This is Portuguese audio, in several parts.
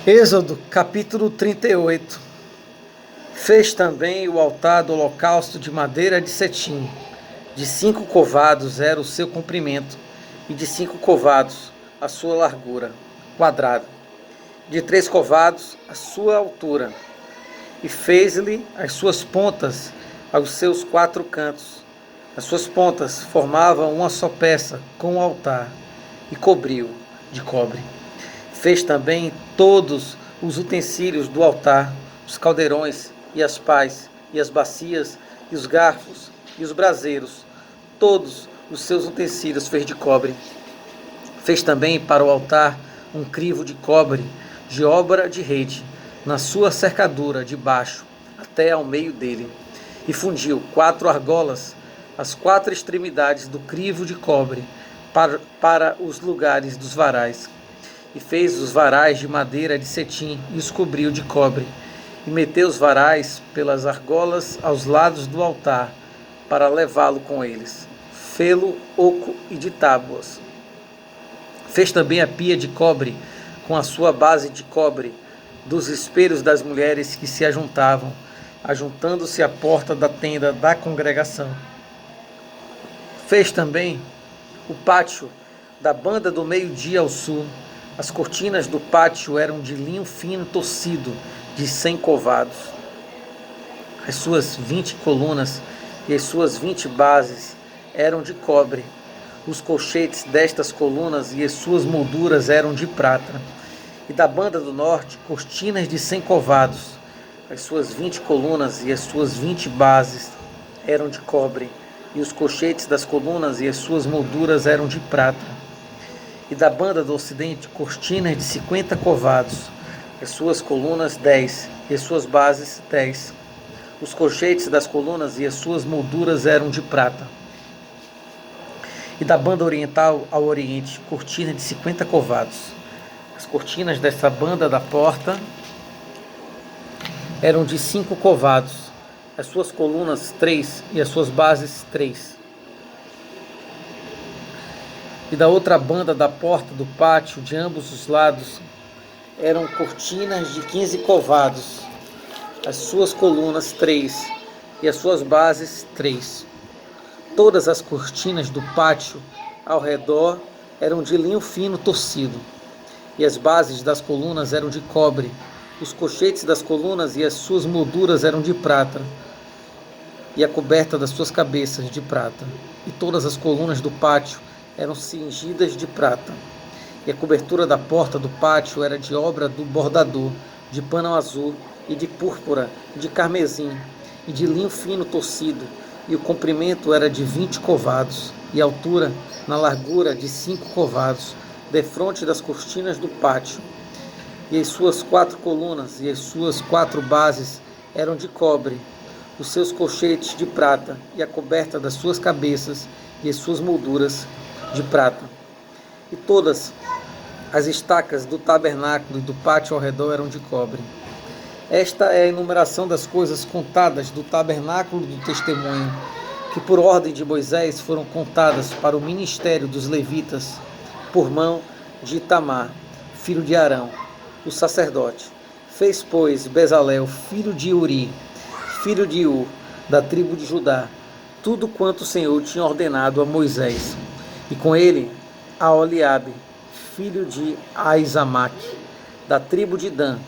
Êxodo, capítulo 38. Fez também o altar do holocausto de madeira de cetim. De 5 covados era o seu comprimento, e de 5 covados a sua largura, quadrada. De 3 covados a sua altura. E fez-lhe as suas pontas aos seus 4 cantos. As suas pontas formavam uma só peça com o altar, e cobriu de cobre. Fez também todos os utensílios do altar, os caldeirões e as pás, e as bacias, e os garfos, e os braseiros. Todos os seus utensílios fez de cobre. Fez também para o altar um crivo de cobre, de obra de rede, na sua cercadura de baixo, até ao meio dele. E fundiu 4 argolas, as 4 extremidades do crivo de cobre, para os lugares dos varais. E fez os varais de madeira de cetim e os cobriu de cobre. E meteu os varais pelas argolas aos lados do altar, para levá-lo com eles. Fê-lo oco e de tábuas. Fez também a pia de cobre, com a sua base de cobre, dos espelhos das mulheres que se ajuntavam, ajuntando-se à porta da tenda da congregação. Fez também o pátio da banda do meio-dia ao sul. As cortinas do pátio eram de linho fino torcido, de 100 covados. As suas 20 colunas e as suas 20 bases eram de cobre. Os colchetes destas colunas e as suas molduras eram de prata. E da banda do norte, cortinas de 100 covados. As suas 20 colunas e as suas 20 bases eram de cobre. E os colchetes das colunas e as suas molduras eram de prata. E da banda do ocidente, cortinas de 50 covados, as suas colunas 10, e as suas bases 10. Os colchetes das colunas e as suas molduras eram de prata. E da banda oriental ao oriente, cortina de 50 covados. As cortinas dessa banda da porta eram de 5 covados, as suas colunas 3 e as suas bases 3. E da outra banda da porta do pátio, de ambos os lados, eram cortinas de 15 covados, as suas colunas 3 e as suas bases 3. Todas as cortinas do pátio ao redor eram de linho fino torcido, e as bases das colunas eram de cobre. Os colchetes das colunas e as suas molduras eram de prata, e a coberta das suas cabeças de prata. E todas as colunas do pátio eram cingidas de prata. E a cobertura da porta do pátio era de obra do bordador, de pano azul, e de púrpura, e de carmesim, e de linho fino torcido. E o comprimento era de 20 covados, e a altura, na largura, de 5 covados, defronte das cortinas do pátio. E as suas 4 colunas e as suas 4 bases eram de cobre, os seus colchetes de prata, e a coberta das suas cabeças e as suas molduras de prata. E todas as estacas do tabernáculo e do pátio ao redor eram de cobre. Esta é a enumeração das coisas contadas do tabernáculo do testemunho, que por ordem de Moisés foram contadas para o ministério dos levitas, por mão de Itamar, filho de Arão, o sacerdote. Fez, pois, Bezalel, filho de Uri, filho de Ur, da tribo de Judá, tudo quanto o Senhor tinha ordenado a Moisés. E com ele, Aholiabe, filho de Aizamaque, da tribo de Dan,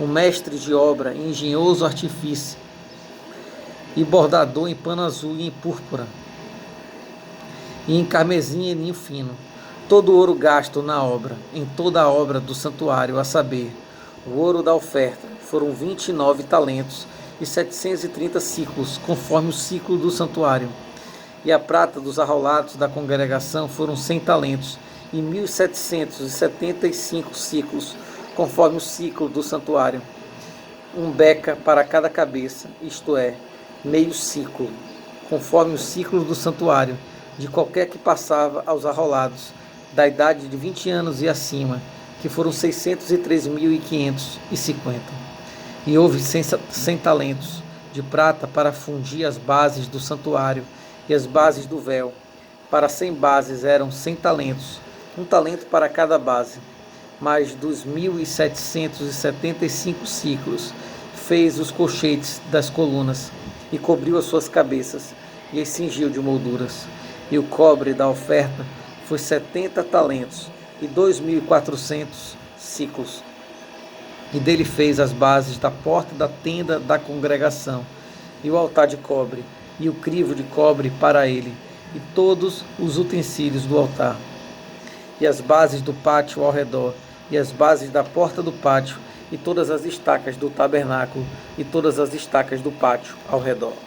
um mestre de obra, engenhoso artífice, e bordador em pano azul e em púrpura, e em carmesim e linho fino. Todo o ouro gasto na obra, em toda a obra do santuário, a saber, o ouro da oferta, foram 29 talentos e 730 ciclos, conforme o ciclo do santuário. E a prata dos arrolados da congregação foram 100 talentos e 1.775 ciclos, conforme o ciclo do santuário. Um beca para cada cabeça, isto é, meio ciclo, conforme o ciclo do santuário, de qualquer que passava aos arrolados, da idade de 20 anos e acima, que foram 603.550. E houve 100 talentos de prata para fundir as bases do santuário e as bases do véu. Para 100 bases eram 100 talentos, um talento para cada base. mais 2.775 ciclos, fez os colchetes das colunas, e cobriu as suas cabeças, e as cingiu de molduras. E o cobre da oferta foi 70 talentos, e 2.400 ciclos. E dele fez as bases da porta da tenda da congregação, e o altar de cobre, e o crivo de cobre para ele, e todos os utensílios do altar, e as bases do pátio ao redor, e as bases da porta do pátio, e todas as estacas do tabernáculo, e todas as estacas do pátio ao redor.